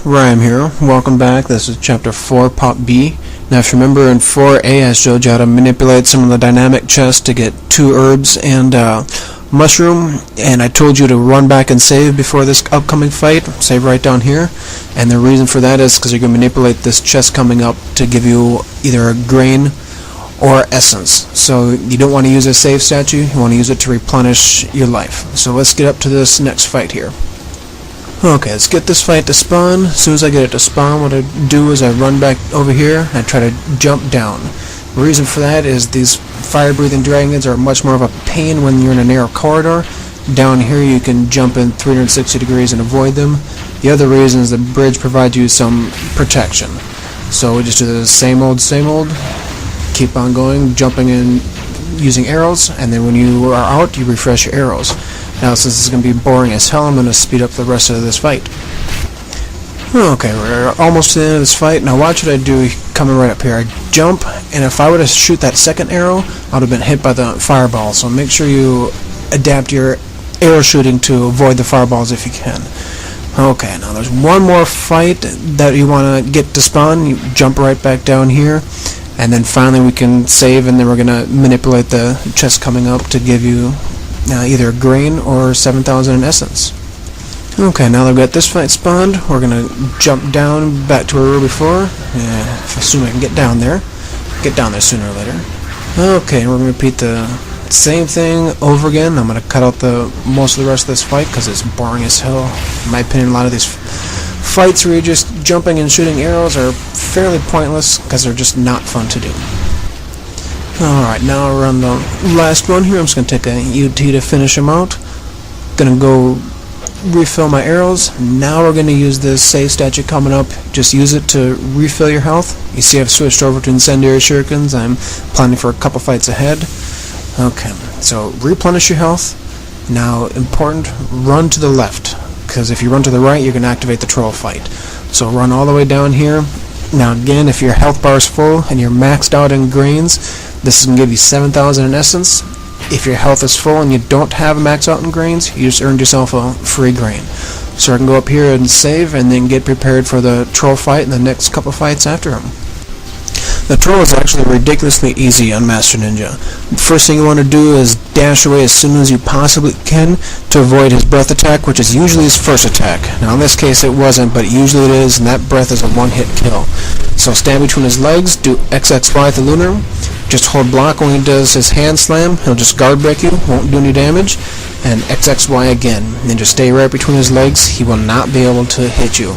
Reim here. Welcome back. This is Chapter 4, Part B. Now, if you remember in 4A, I showed you how to manipulate some of the dynamic chests to get 2 herbs and mushroom, and I told you to run back and save before this upcoming fight. Save right down here. And the reason for that is because you're going to manipulate this chest coming up to give you either a grain or essence. So you don't want to use a save statue, you want to use it to replenish your life. So let's get up to this next fight here. Okay, let's get this fight to spawn. As soon as I get it to spawn, what I do is I run back over here and I try to jump down. The reason for that is these fire-breathing dragons are much more of a pain when you're in a narrow corridor. Down here you can jump in 360 degrees and avoid them. The other reason is the bridge provides you some protection. So we just do the same old, keep on going, jumping in using arrows, and then when you are out, you refresh your arrows. Now, since this is going to be boring as hell, I'm going to speed up the rest of this fight. Okay, we're almost to the end of this fight. Now watch what I do coming right up here. I jump, and if I were to shoot that second arrow, I would have been hit by the fireball. So make sure you adapt your arrow shooting to avoid the fireballs if you can. Okay, now there's one more fight that you want to get to spawn. You jump right back down here, and then finally we can save, and then we're going to manipulate the chest coming up to give you either a grain or 7,000 in essence. Okay, now that we've got this fight spawned, we're going to jump down back to where we were before. Assume I can get down there. Get down there sooner or later. Okay, we're going to repeat the same thing over again. I'm going to cut out most of the rest of this fight because it's boring as hell. In my opinion, a lot of these fights where you're just jumping and shooting arrows are fairly pointless because they're just not fun to do. Alright, now we're on the last one here. I'm just going to take a UT to finish him out. Going to go refill my arrows. Now we're going to use this save statue coming up. Just use it to refill your health. You see I've switched over to incendiary shurikens. I'm planning for a couple fights ahead. Okay, so replenish your health. Now, important, run to the left, because if you run to the right, you can activate the troll fight. So run all the way down here. Now again, if your health bar is full and you're maxed out in grains, this is going to give you 7,000 in essence. If your health is full and you don't have a max out in grains, you just earned yourself a free grain. So I can go up here and save and then get prepared for the troll fight and the next couple fights after him. The troll is actually ridiculously easy on Master Ninja. The first thing you want to do is dash away as soon as you possibly can to avoid his breath attack, which is usually his first attack. Now in this case it wasn't, but usually it is, and that breath is a one-hit kill. So stand between his legs, do XXY with the lunar, just hold block when he does his hand slam, he'll just guard break you, won't do any damage, and XXY again, and just stay right between his legs, he will not be able to hit you.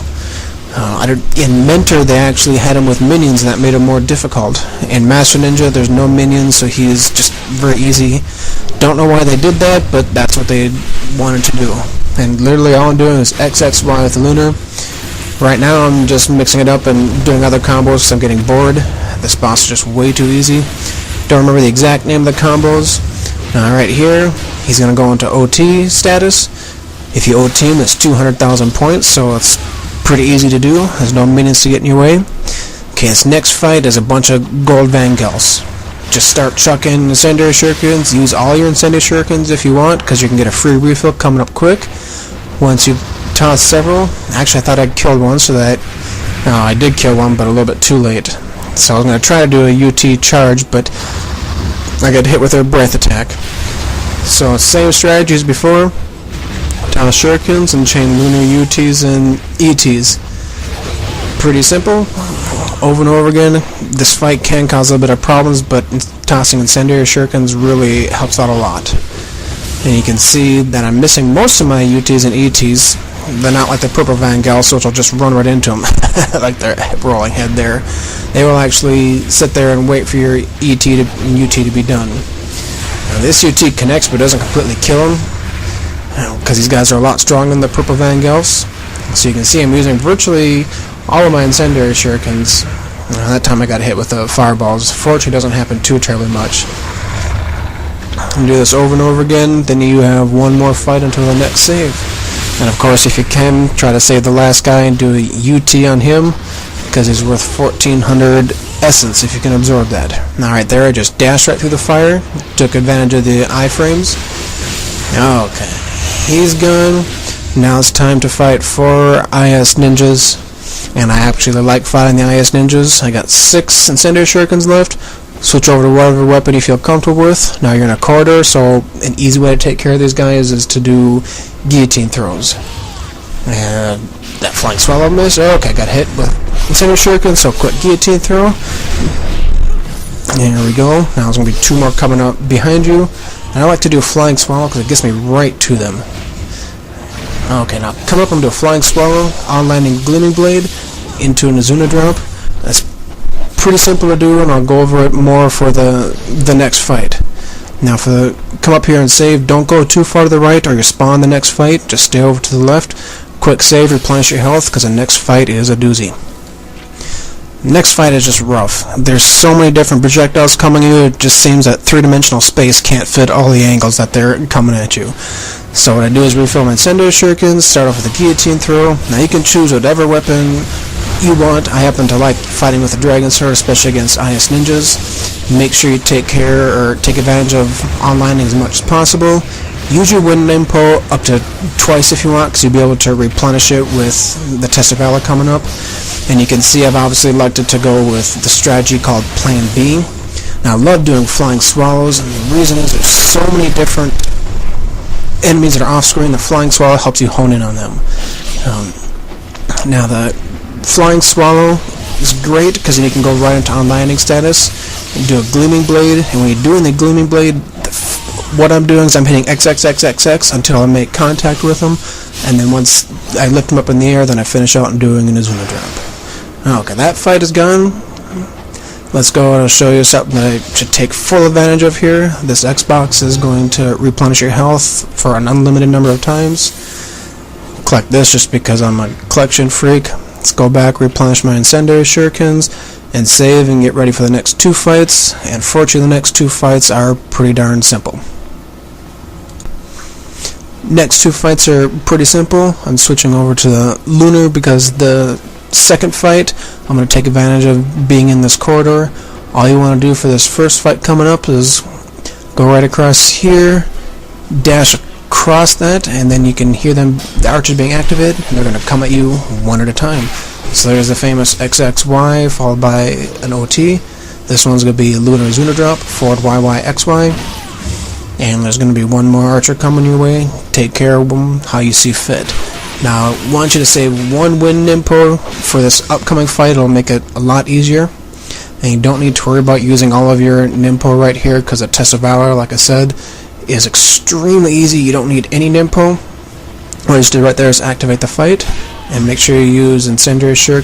In Mentor, they actually had him with minions, and that made him more difficult. In Master Ninja, there's no minions, so he's just very easy. Don't know why they did that, but that's what they wanted to do. And literally all I'm doing is XXY with the lunar. Right now, I'm just mixing it up and doing other combos because I'm getting bored. This boss is just way too easy. Don't remember the exact name of the combos. Now, right here, he's going to go into OT status. If you OT him, it's 200,000 points, so it's pretty easy to do. There's no minions to get in your way. Okay, this next fight is a bunch of gold Vangels. Just start chucking incendiary shurikens. Use all your incendiary shurikens if you want, because you can get a free refill coming up quick. Once you toss several, actually I thought I'd killed one, so that I did kill one, but a little bit too late. So I was going to try to do a UT charge, but I got hit with a breath attack. So same strategy as before. Toss shurikens and chain lunar UTs and ETs. Pretty simple. Over and over again. This fight can cause a little bit of problems, but tossing incendiary shurikens really helps out a lot. And you can see that I'm missing most of my UTs and ETs. They're not like the purple Vangels, which will just run right into them, like their rolling head there. They will actually sit there and wait for your ET and UT to be done. Now, this UT connects but doesn't completely kill him, because these guys are a lot stronger than the purple Vangels. So you can see I'm using virtually all of my incendiary shurikens. That time I got hit with the fireballs. Fortunately, it doesn't happen too terribly much. And do this over and over again, then you have one more fight until the next save. And of course, if you can, try to save the last guy and do a UT on him, because he's worth 1,400 essence if you can absorb that. Now right there, I just dashed right through the fire, took advantage of the iframes. Okay, he's gone. Now it's time to fight 4 IS ninjas. and I actually like fighting the IS ninjas. I got 6 incendiary shurikens left. Switch over to whatever weapon you feel comfortable with. Now you're in a corridor, so an easy way to take care of these guys is to do guillotine throws. And that flying swallow miss. Okay, got hit with incendiary shuriken, so quick guillotine throw. There we go. Now there's going to be 2 more coming up behind you. And I like to do a flying swallow because it gets me right to them. Okay, now come up and do a flying swallow, on landing gleaming blade into an Azuna drop. That's pretty simple to do, and I'll go over it more for the next fight. Now come up here and save. Don't go too far to the right or you spawn the next fight. Just stay over to the left. Quick save, replenish your health, because the next fight is a doozy. Next fight is just rough. There's so many different projectiles coming at you, it just seems that 3-dimensional space can't fit all the angles that they're coming at you. So what I do is refill my incendiary shurikens, start off with a guillotine throw. Now you can choose whatever weapon you want. I happen to like fighting with the dragon sword, especially against IS ninjas. Make sure you take advantage of online as much as possible. Use your wind impo up to twice if you want, because you'll be able to replenish it with the Test of Valor coming up. And you can see I've obviously elected to go with the strategy called Plan B. Now I love doing flying swallows, and the reason is there's so many different enemies that are off screen. The flying swallow helps you hone in on them. Now the flying swallow is great because then you can go right into on landing status and do a gleaming blade. And when you're doing the gleaming blade, what I'm doing is I'm hitting XXXXX until I make contact with them, and then once I lift them up in the air, then I finish out and doing an Azuna drop. Okay, that fight is gone. Let's go and I'll show you something that I should take full advantage of here. This Xbox is going to replenish your health for an unlimited number of times. Collect this just because I'm a collection freak. Let's go back, replenish my incendiary shurikens, and save and get ready for the next 2 fights. And fortunately the next 2 fights are pretty darn simple. Next 2 fights are pretty simple. I'm switching over to the lunar because the second fight I'm going to take advantage of being in this corridor. All you want to do for this first fight coming up is go right across here, dash across that, and then you can hear them, the archers being activated, and they're going to come at you one at a time. So there's the famous XXY followed by an OT. This one's going to be Lunar Azuna drop, forward YY XY. And there's going to be 1 more archer coming your way. Take care of them how you see fit. Now, I want you to save 1 wind nimpo for this upcoming fight. It'll make it a lot easier. And you don't need to worry about using all of your nimpo right here, because the Test of Valor, like I said, is extremely easy. You don't need any nimpo. What you just do right there is activate the fight, and make sure you use incendiary shuriken